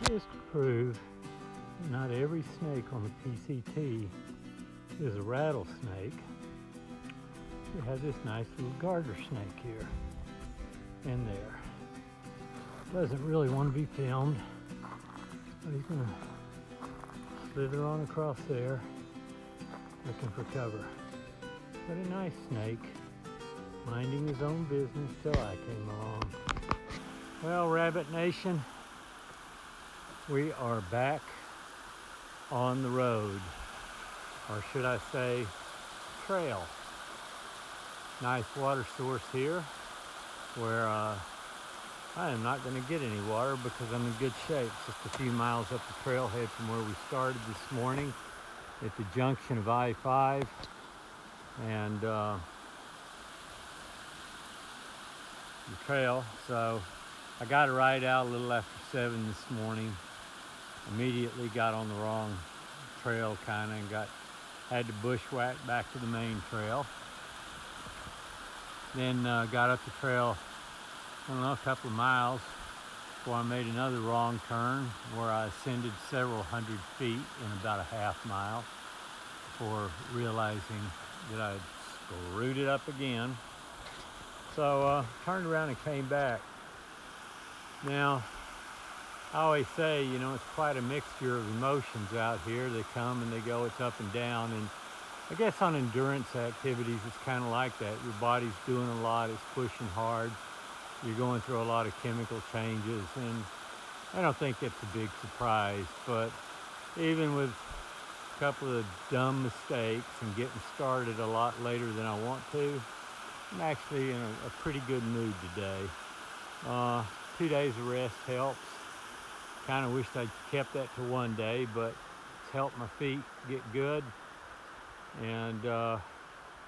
Just to prove that not every snake on the PCT is a rattlesnake, we have this nice little garter snake here in there. Doesn't really want to be filmed, but he's going to slither on across there looking for cover. But a nice snake, minding his own business till I came along. Well, Rabbit Nation, we are back on the road, or should I say trail. Nice water source here where I am not going to get any water because I'm in good shape. Just a few miles up the trailhead from where we started this morning at the junction of I-5 and the trail. So I got a ride out a little after 7 this morning. Immediately got on the wrong trail kind of and had to bushwhack back to the main trail. Then got up the trail, I don't know, a couple of miles before I made another wrong turn where I ascended several hundred feet in about a half mile before realizing that I'd screwed it up again. So turned around and came back. Now, I always say, you know, it's quite a mixture of emotions out here. They come and they go, it's up and down. And I guess on endurance activities, it's kind of like that. Your body's doing a lot, it's pushing hard. You're going through a lot of chemical changes, and I don't think it's a big surprise. But even with a couple of dumb mistakes and getting started a lot later than I want to, I'm actually in a pretty good mood today. 2 days of rest helps. Kind of wished I'd kept that to 1 day, but it's helped my feet get good. And I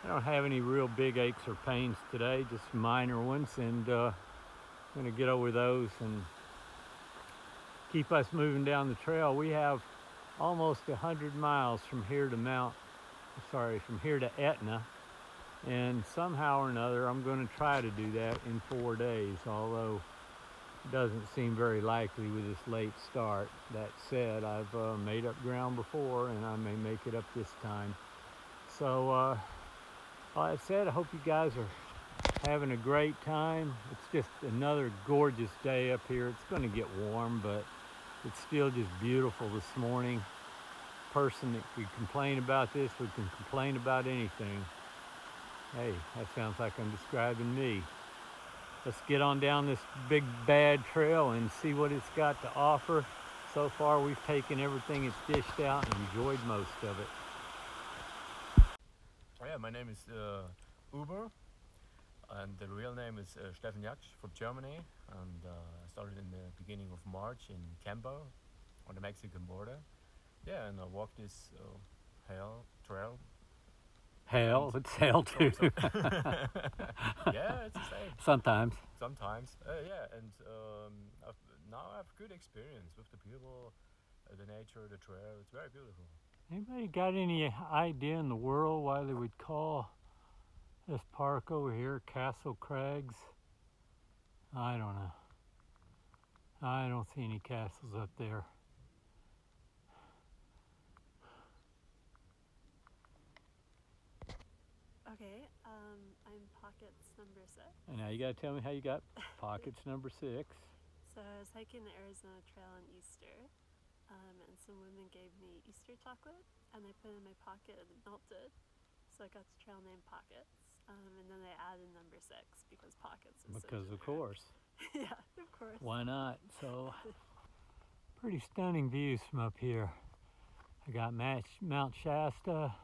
don't have any real big aches or pains today, just minor ones, and I'm going to get over those and keep us moving down the trail. We have almost 100 miles from here to Etna, and somehow or another I'm going to try to do that in 4 days, although it doesn't seem very likely with this late start. That said, I've made up ground before, and I may make it up this time. So, all that said, I hope you guys are having a great time. It's just another gorgeous day up here. It's going to get warm, but it's still just beautiful this morning. Person that could complain about this would can complain about anything. Hey, that sounds like I'm describing me. Let's get on down this big bad trail and see what it's got to offer. So far, we've taken everything it's dished out and enjoyed most of it. Yeah, my name is Uber, and the real name is Stefan Jaksch from Germany, and I started in the beginning of March in Campo on the Mexican border. Yeah, and I walked this hell trail. Hell, it's hell too. Yeah, it's the same. Sometimes. Yeah, and now I have good experience with the people, the nature, the trail. It's very beautiful. Anybody got any idea in the world why they would call this park over here Castle Crags? I don't know. I don't see any castles up there. Okay, I'm Pockets number 6. And now you gotta tell me how you got Pockets number 6. So I was hiking the Arizona Trail on Easter, and some women gave me Easter chocolate, and I put it in my pocket and it melted. So I got the trail named Pockets, and then they added number 6 because Pockets is Because so of course. Yeah, of course. Why not? So, pretty stunning views from up here. I got Mount Shasta.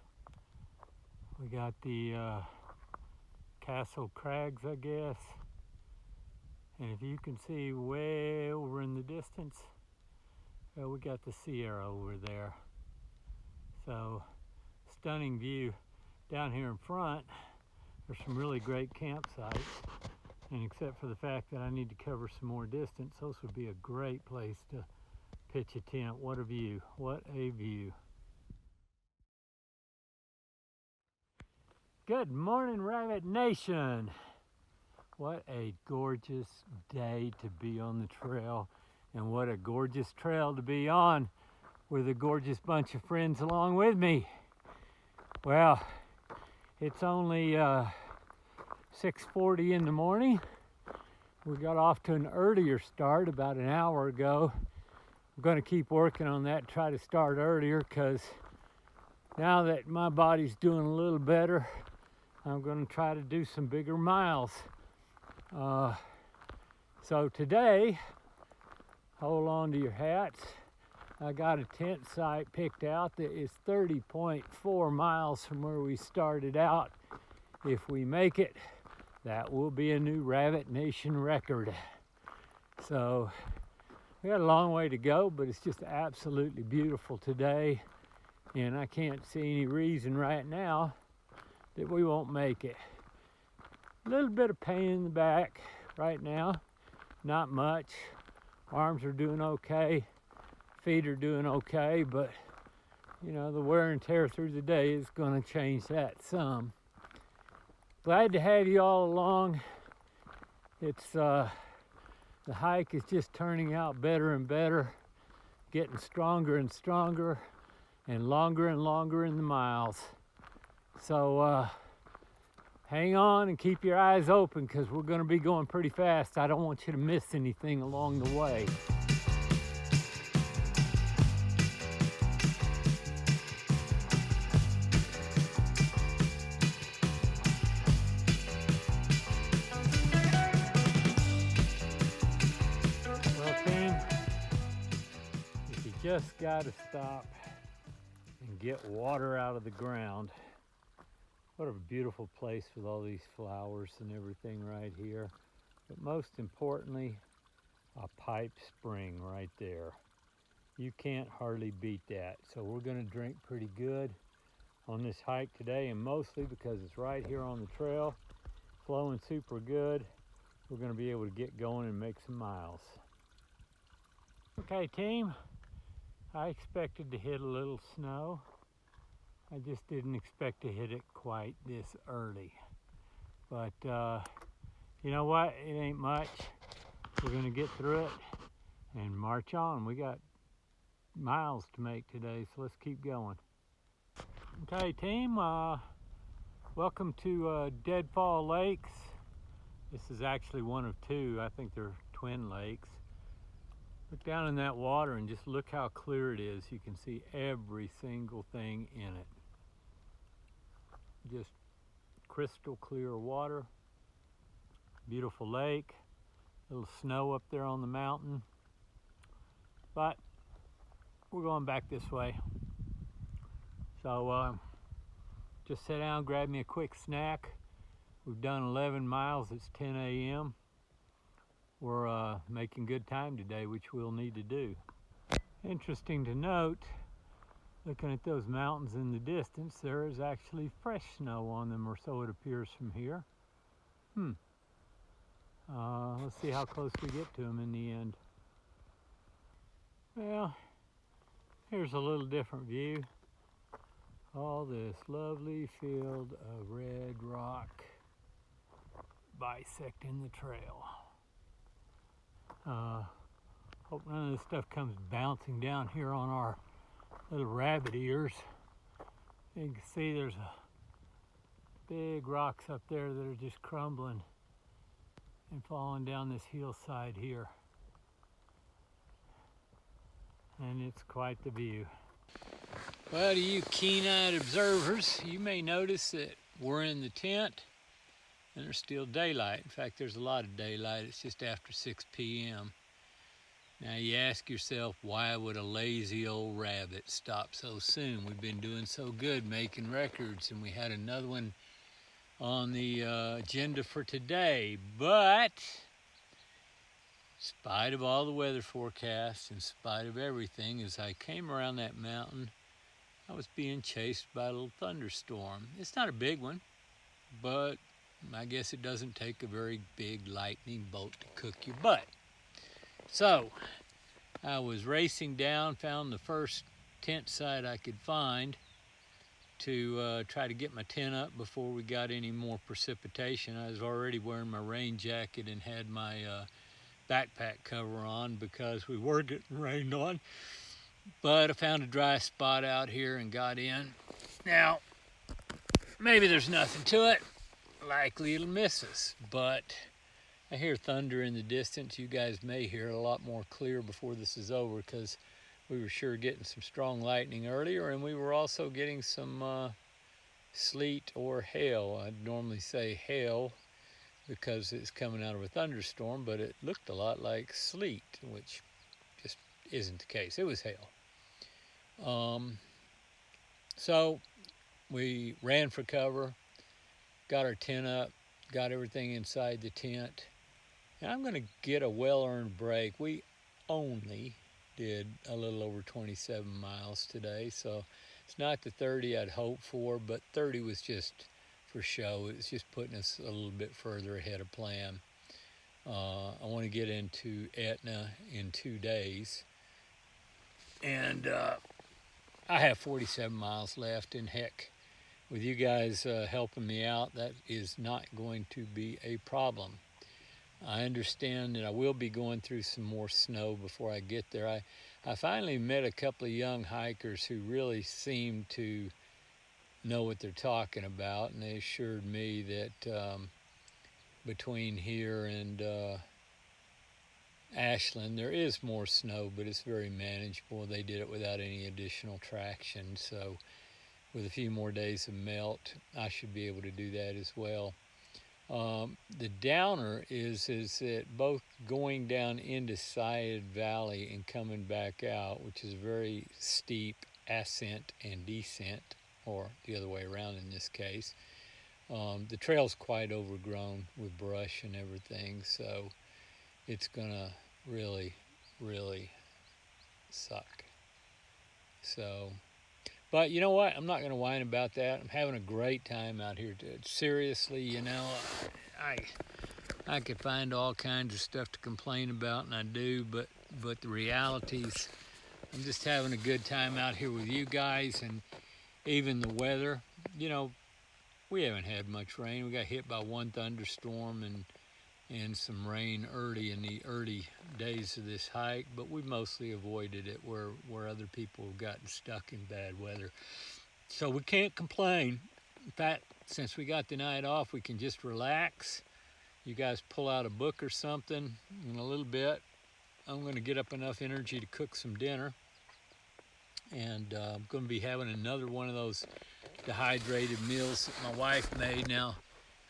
We got the Castle Crags, I guess. And if you can see way over in the distance, we got the Sierra over there. So, stunning view. Down here in front, there's some really great campsites. And except for the fact that I need to cover some more distance, those would be a great place to pitch a tent. What a view. What a view. Good morning, Rabbit Nation. What a gorgeous day to be on the trail. And what a gorgeous trail to be on with a gorgeous bunch of friends along with me. Well, it's only 6:40 in the morning. We got off to an earlier start about an hour ago. I'm going to keep working on that, try to start earlier, because now that my body's doing a little better, I'm going to try to do some bigger miles. So today, hold on to your hats, I got a tent site picked out that is 30.4 miles from where we started out. If we make it, that will be a new Rabbit Nation record. So we got a long way to go, but it's just absolutely beautiful today, and I can't see any reason right now that we won't make it. A little bit of pain in the back right now, not much. Arms are doing okay, feet are doing okay, but you know, the wear and tear through the day is going to change that some. Glad to have you all along. It's the hike is just turning out better and better, getting stronger and stronger, and longer in the miles. So hang on and keep your eyes open, because we're going to be going pretty fast. I don't want you to miss anything along the way. Just got to stop and get water out of the ground. What a beautiful place with all these flowers and everything right here. But most importantly, a pipe spring right there. You can't hardly beat that. So we're going to drink pretty good on this hike today, and mostly because it's right here on the trail, flowing super good, we're going to be able to get going and make some miles. Okay, team. I expected to hit a little snow. I just didn't expect to hit it quite this early. But you know what? It ain't much. We're gonna get through it and march on. We got miles to make today, so let's keep going. Okay, team, welcome to Deadfall Lakes. This is actually one of two. I think they're twin lakes. Look down in that water and just look how clear it is. You can see every single thing in it. Just crystal clear water. Beautiful lake. Little snow up there on the mountain. But we're going back this way. So just sit down, grab me a quick snack. We've done 11 miles. It's 10 a.m. We're making good time today, which we'll need to do. Interesting to note, looking at those mountains in the distance, there is actually fresh snow on them, or so it appears from here. Let's see how close we get to them in the end. Well, here's a little different view. All this lovely field of red rock bisecting the trail. Hope none of this stuff comes bouncing down here on our little rabbit ears. You can see there's big rocks up there that are just crumbling and falling down this hillside here. And it's quite the view. Well, to you keen-eyed observers, you may notice that we're in the tent and there's still daylight. In fact, there's a lot of daylight. It's just after 6 p.m. Now you ask yourself, why would a lazy old rabbit stop so soon? We've been doing so good making records, and we had another one on the agenda for today. But in spite of all the weather forecasts, in spite of everything, as I came around that mountain, I was being chased by a little thunderstorm. It's not a big one, but I guess it doesn't take a very big lightning bolt to cook your butt. So I was racing down, found the first tent site I could find to try to get my tent up before we got any more precipitation. I was already wearing my rain jacket and had my backpack cover on because we were getting rained on. But I found a dry spot out here and got in. Now, maybe there's nothing to it. Likely it'll miss us, but I hear thunder in the distance. You guys may hear it a lot more clear before this is over because we were sure getting some strong lightning earlier, and we were also getting some sleet or hail. I'd normally say hail because it's coming out of a thunderstorm, but it looked a lot like sleet, which just isn't the case. It was hail. So we ran for cover, got our tent up, got everything inside the tent, and I'm going to get a well-earned break. We only did a little over 27 miles today, so it's not the 30 I'd hoped for, but 30 was just for show. It was just putting us a little bit further ahead of plan. I want to get into Etna in 2 days, and I have 47 miles left, and heck, with you guys helping me out, that is not going to be a problem. I understand that I will be going through some more snow before I get there. I finally met a couple of young hikers who really seem to know what they're talking about, and they assured me that between here and Ashland there is more snow, but it's very manageable. They did it without any additional traction, so with a few more days of melt, I should be able to do that as well. The downer is that both going down into Syed Valley and coming back out, which is very steep ascent and descent, or the other way around in this case, the trail's quite overgrown with brush and everything, so it's gonna really, really suck. So, but you know what? I'm not going to whine about that. I'm having a great time out here. Seriously, you know, I could find all kinds of stuff to complain about, and I do, but the realities, I'm just having a good time out here with you guys, and even the weather. You know, we haven't had much rain. We got hit by one thunderstorm and some rain early in the early days of this hike, but we mostly avoided it where other people have gotten stuck in bad weather. So we can't complain. In fact, since we got the night off, we can just relax. You guys pull out a book or something. In a little bit, I'm going to get up enough energy to cook some dinner, and I'm going to be having another one of those dehydrated meals that my wife made. Now,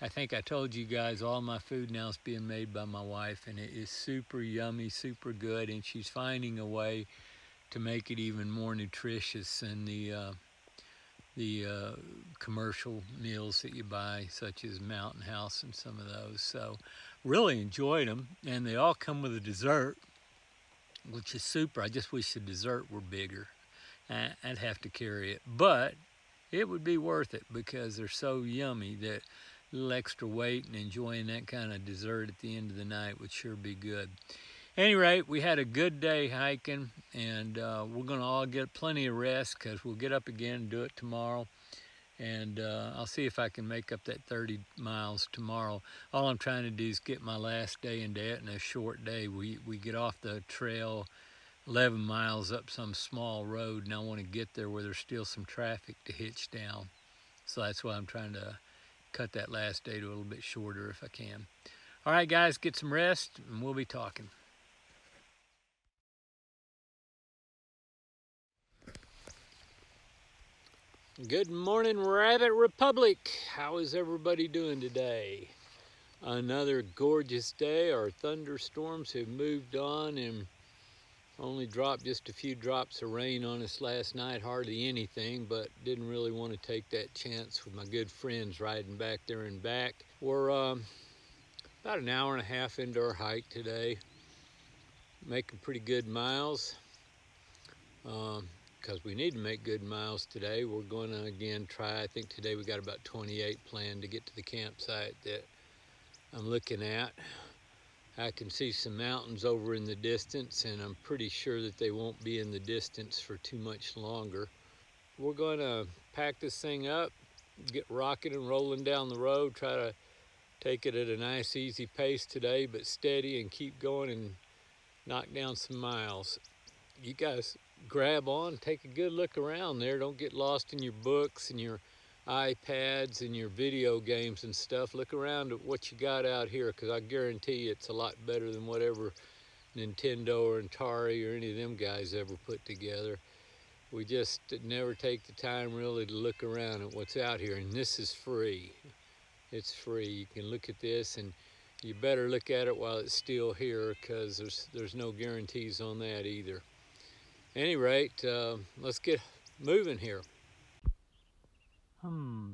I think I told you guys all my food now is being made by my wife, and it is super yummy, super good, and she's finding a way to make it even more nutritious than the commercial meals that you buy, such as Mountain House and some of those. So really enjoyed them, and they all come with a dessert, which is super. I just wish the dessert were bigger. I'd have to carry it, but it would be worth it because they're so yummy that a little extra weight and enjoying that kind of dessert at the end of the night would sure be good. At any rate, we had a good day hiking, and we're going to all get plenty of rest because we'll get up again and do it tomorrow. And I'll see if I can make up that 30 miles tomorrow. All I'm trying to do is get my last day into Etna a short day. We get off the trail 11 miles up some small road, and I want to get there where there's still some traffic to hitch down. So that's why I'm trying to cut that last day to a little bit shorter if I can. All right, guys, get some rest, and we'll be talking. Good morning, Rabbit Republic. How is everybody doing today? Another gorgeous day. Our thunderstorms have moved on and only dropped just a few drops of rain on us last night, hardly anything, but didn't really want to take that chance with my good friends riding back there and back. We're about an hour and a half into our hike today, making pretty good miles. Because we need to make good miles today. We're going to again try, I think today we got about 28 planned to get to the campsite that I'm looking at. I can see some mountains over in the distance, and I'm pretty sure that they won't be in the distance for too much longer. We're going to pack this thing up, get rocking and rolling down the road, try to Take it at a nice easy pace today, but steady, and keep going and knock down some miles. You guys grab on, take a good look around there. Don't get lost in your books and your iPads and your video games and stuff. Look around at what you got out here, because I guarantee you it's a lot better than whatever Nintendo or Atari or any of them guys ever put together. We just never take the time really to look around at what's out here, and this is free. It's free. You can look at this, and you better look at it while it's still here, because there's no guarantees on that either. At any rate, let's get moving here. Now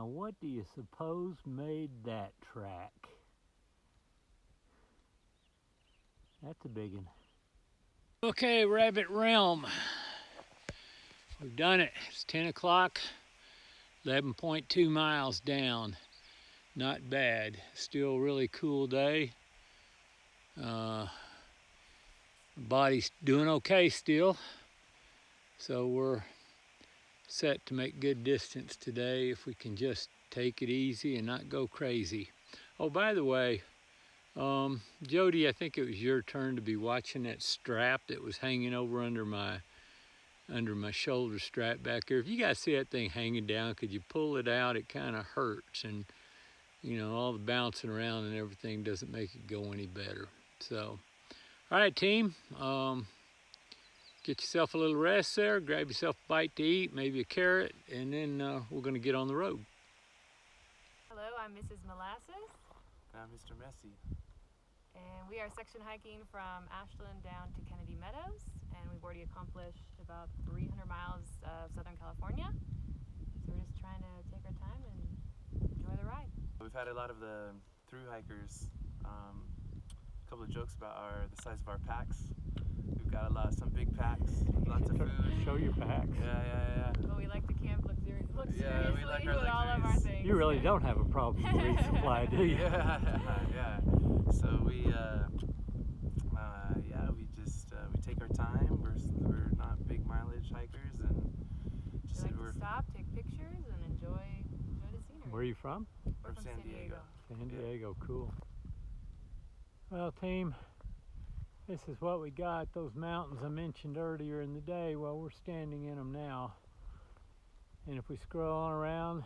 what do you suppose made that track? That's a big one. Okay, Rabbit Realm. We've done it. It's 10 o'clock, 11.2 miles down. Not bad. Still a really cool day. Body's doing okay still. So we're set to make good distance today if we can just take it easy and not go crazy. Oh, by the way, Jody, I think it was your turn to be watching that strap that was hanging over under my shoulder strap back there. If you guys see that thing hanging down, could you pull it out? It kind of hurts, and you know, all the bouncing around and everything doesn't make it go any better. So, all right, team, get yourself a little rest there, grab yourself a bite to eat, maybe a carrot, and then we're going to get on the road. Hello, I'm Mrs. Molasses, And I'm Mr. Messi. and we are section hiking from Ashland down to Kennedy Meadows, and we've already accomplished about 300 miles of Southern California. So we're just trying to take our time and enjoy the ride. We've had a lot of the through hikers, a couple of jokes about the size of our packs. We've got some big packs, lots of food. Show your packs. Yeah. But we like to camp luxuriously Yeah, we like our with all of our luxuries. things. You really don't have a problem with resupply, do you? Yeah. So we we take our time. We're not big mileage hikers, and We just like to stop, take pictures, and enjoy the scenery. Where are you from? We're from San Diego. San Diego, cool. Well, team, this is what we got. Those mountains I mentioned earlier in the day, well, we're standing in them now. And if we scroll on around,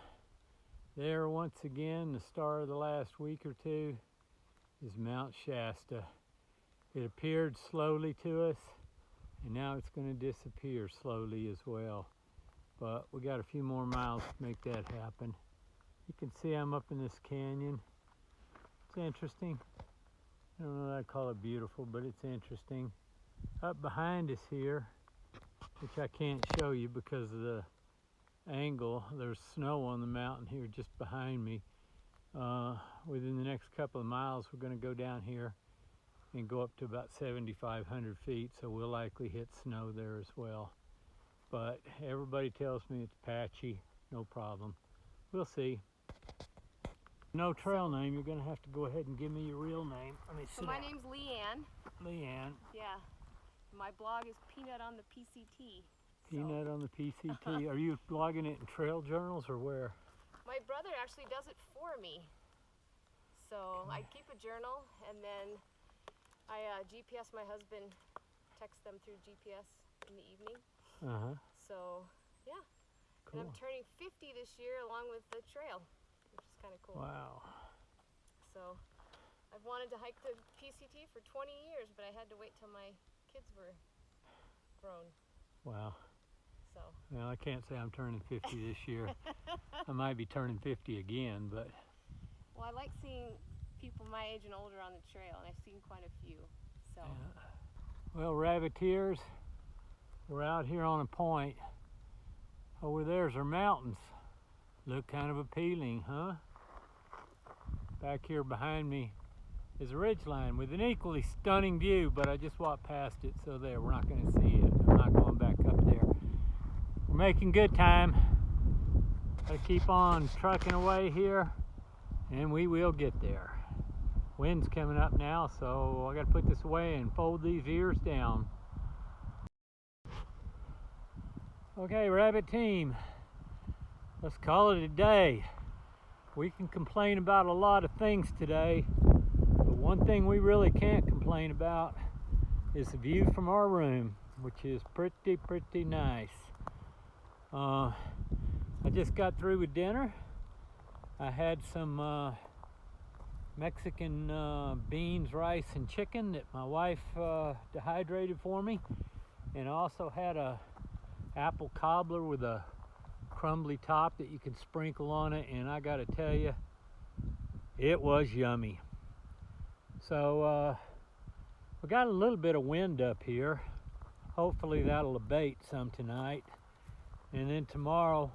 there once again, the star of the last week or two is Mount Shasta. It appeared slowly to us, and now it's going to disappear slowly as well. But we got a few more miles to make that happen. You can see I'm up in this canyon. It's interesting. I don't know that I call it beautiful, but it's interesting. Up behind us here, which I can't show you because of the angle, there's snow on the mountain here just behind me. Within the next couple of miles, we're going to go down here and go up to about 7,500 feet, so we'll likely hit snow there as well. But everybody tells me it's patchy, no problem. We'll see. No trail name, you're going to have to go ahead and give me your real name. Let me So my name's Leanne. Leanne. Yeah. My blog is Peanut on the PCT. Peanut on the PCT. Are you blogging it in trail journals or where? My brother actually does it for me. So I keep a journal, and then I GPS my husband, text them through GPS in the evening. Uh-huh. So yeah. Cool. And I'm turning 50 this year along with the trail, which is kind of cool. Wow. So I've wanted to hike the PCT for 20 years, but I had to wait till my kids were grown. Wow. So Well, I can't say I'm turning 50 this year. I might be turning 50 again, but well, I like seeing people my age and older on the trail, and I've seen quite a few. So yeah. Well, Rabbiteers, we're out here on a point. Over there's our mountains. Look kind of appealing, huh? Back here behind me is a ridgeline with an equally stunning view, but I just walked past it, so there, we're not going to see it. I'm not going back up there. We're making good time. Gotta keep on trucking away here, and we will get there. Wind's coming up now, so I gotta put this away and fold these ears down. Okay, Rabbit team, let's call it a day. We can complain about a lot of things today, but one thing we really can't complain about is the view from our room, which is pretty nice. I just got through with dinner. I had some Mexican beans, rice, and chicken that my wife dehydrated for me, and I also had a apple cobbler with a crumbly top that you can sprinkle on it, and I gotta tell you, it was yummy. So we got a little bit of wind up here. Hopefully that'll abate some tonight, and then tomorrow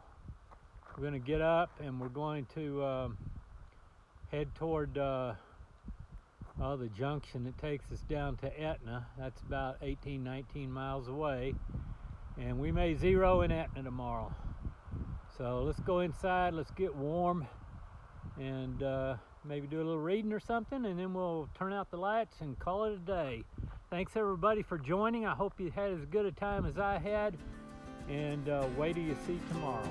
we're gonna get up and we're going to head toward the junction that takes us down to Etna. That's about 18-19 miles away, and we may zero in Etna tomorrow. So let's go inside, let's get warm, and maybe do a little reading or something, and then we'll turn out the lights and call it a day. Thanks everybody for joining. I hope you had as good a time as I had, and wait till you see tomorrow.